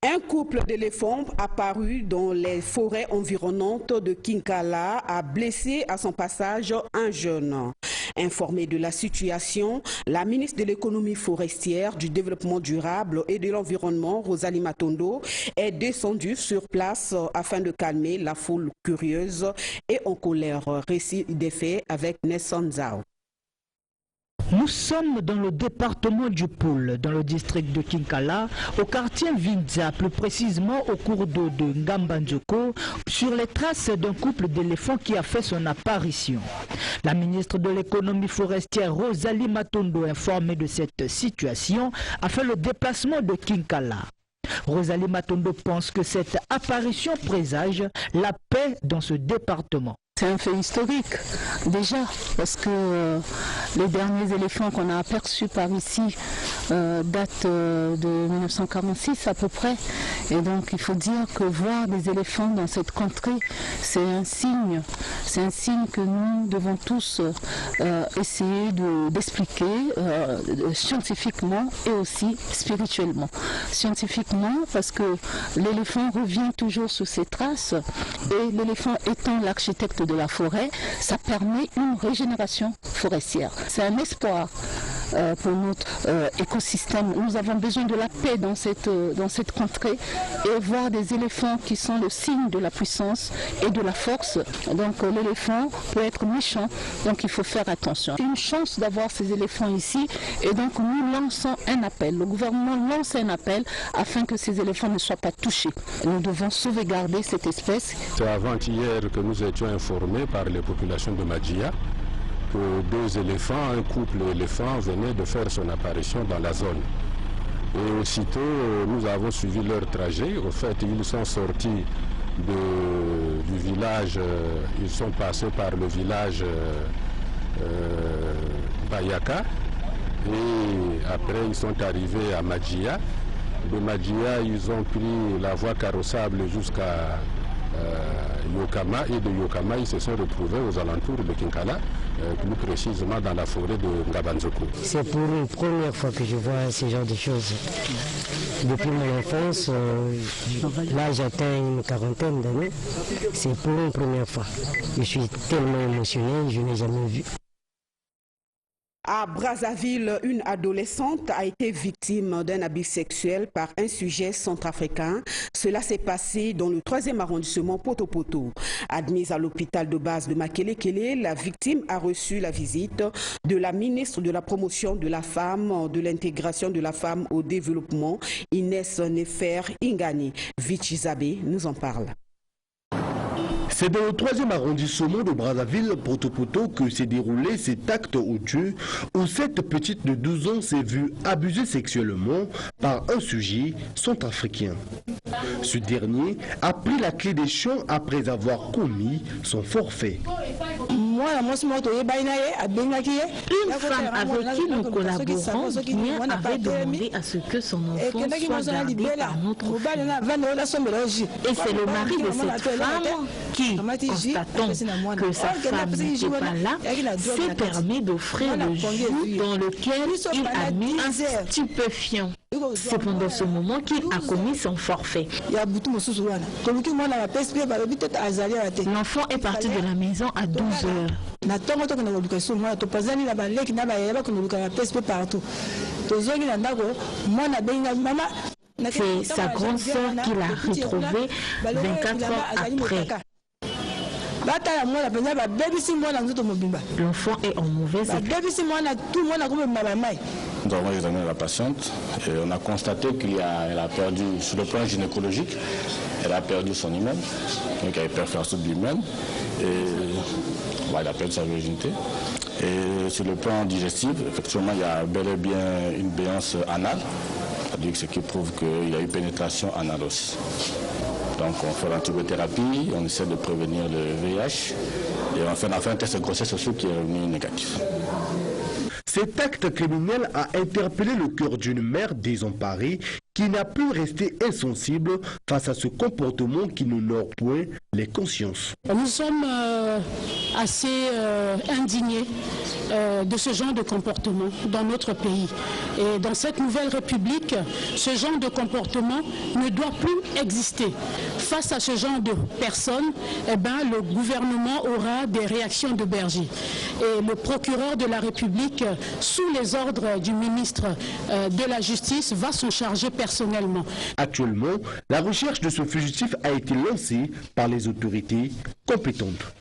Un couple d'éléphants apparu dans les forêts environnantes de Kinkala a blessé à son passage un jeune. Informée de la situation, la ministre de l'économie forestière, du développement durable et de l'environnement, Rosalie Matondo, est descendue sur place afin de calmer la foule curieuse et en colère. Récit des faits avec Nesson Zhao. Nous sommes dans le département du Poul, dans le district de Kinkala, au quartier Vinza, plus précisément au cours d'eau de Ngambanzoko, sur les traces d'un couple d'éléphants qui a fait son apparition. La ministre de l'économie forestière Rosalie Matondo, informée de cette situation, a fait le déplacement de Kinkala. Rosalie Matondo pense que cette apparition présage la paix dans ce département. C'est un fait historique, déjà, parce que les derniers éléphants qu'on a aperçus par ici datent de 1946 à peu près. Et donc il faut dire que voir des éléphants dans cette contrée, c'est un signe que nous devons tous essayer d'expliquer scientifiquement et aussi spirituellement. Scientifiquement, parce que l'éléphant revient toujours sur ses traces, et l'éléphant étant l'architecte de la forêt, ça permet une régénération forestière. C'est un espoir pour notre écosystème. Nous avons besoin de la paix dans cette contrée, et voir des éléphants qui sont le signe de la puissance et de la force. Donc l'éléphant peut être méchant, donc il faut faire attention. C'est une chance d'avoir ces éléphants ici, et donc nous lançons un appel. Le gouvernement lance un appel afin que ces éléphants ne soient pas touchés. Nous devons sauvegarder cette espèce. C'est avant-hier que nous étions informés par les populations de Madjia que deux éléphants, un couple d'éléphants venait de faire son apparition dans la zone. Et aussitôt, nous avons suivi leur trajet. Au fait, ils sont sortis du village, ils sont passés par le village Bayaka, et après ils sont arrivés à Madjia. De Madjia, ils ont pris la voie carrossable jusqu'à Yokama, et de Yokama, ils se sont retrouvés aux alentours de Kinkala, plus précisément dans la forêt de Ngabanzoko. C'est pour une première fois que je vois ce genre de choses. Depuis mon enfance, là j'atteins une quarantaine d'années, c'est pour une première fois. Je suis tellement émotionné, je n'ai jamais vu. À Brazzaville, une adolescente a été victime d'un abus sexuel par un sujet centrafricain. Cela s'est passé dans le 3e arrondissement Poto-Poto. Admise à l'hôpital de base de Makelekele, la victime a reçu la visite de la ministre de la promotion de la femme, de l'intégration de la femme au développement, Inès Nefer Ingani. Vichizabe nous en parle. C'est dans le 3e arrondissement de Brazzaville, Poto-Poto, que s'est déroulé cet acte odieux où cette petite de 12 ans s'est vue abusée sexuellement par un sujet centrafricain. Ce dernier a pris la clé des champs après avoir commis son forfait. Une femme avec qui nous collaborons avait demandé à ce que son enfant soit gardé par notre fille. Et c'est le mari de cette femme qui, constatant que sa femme n'était pas là, s'est permis d'offrir le jus dans lequel il a mis un stupéfiant. C'est pendant ce moment qu'il a commis son forfait. L'enfant est parti de la maison à 12 heures. C'est sa grande sœur qui l'a retrouvé 24 heures après. L'enfant est en mauvais état. Nous avons examiné la patiente et on a constaté qu'elle a perdu, sur le plan gynécologique, elle a perdu son hymen, donc elle a perforation de l'hymen, et elle a perdu sa virginité. Et sur le plan digestif, effectivement, il y a bel et bien une béance anale, c'est-à-dire ce qui prouve qu'il y a eu pénétration anale aussi. Donc on fait l'antibiothérapie, on essaie de prévenir le VIH et on fait un test de grossesse aussi qui est revenu négatif. Cet acte criminel a interpellé le cœur d'une mère désemparée qui n'a pu rester insensible face à ce comportement qui n'honore point les consciences. Nous sommes assez indignés de ce genre de comportement dans notre pays. Et dans cette nouvelle République, ce genre de comportement ne doit plus exister. Face à ce genre de personnes, le gouvernement aura des réactions de berger. Et le procureur de la République, sous les ordres du ministre de la Justice, va s'en charger personnellement. Actuellement, la recherche de ce fugitif a été lancée par les autorités compétentes.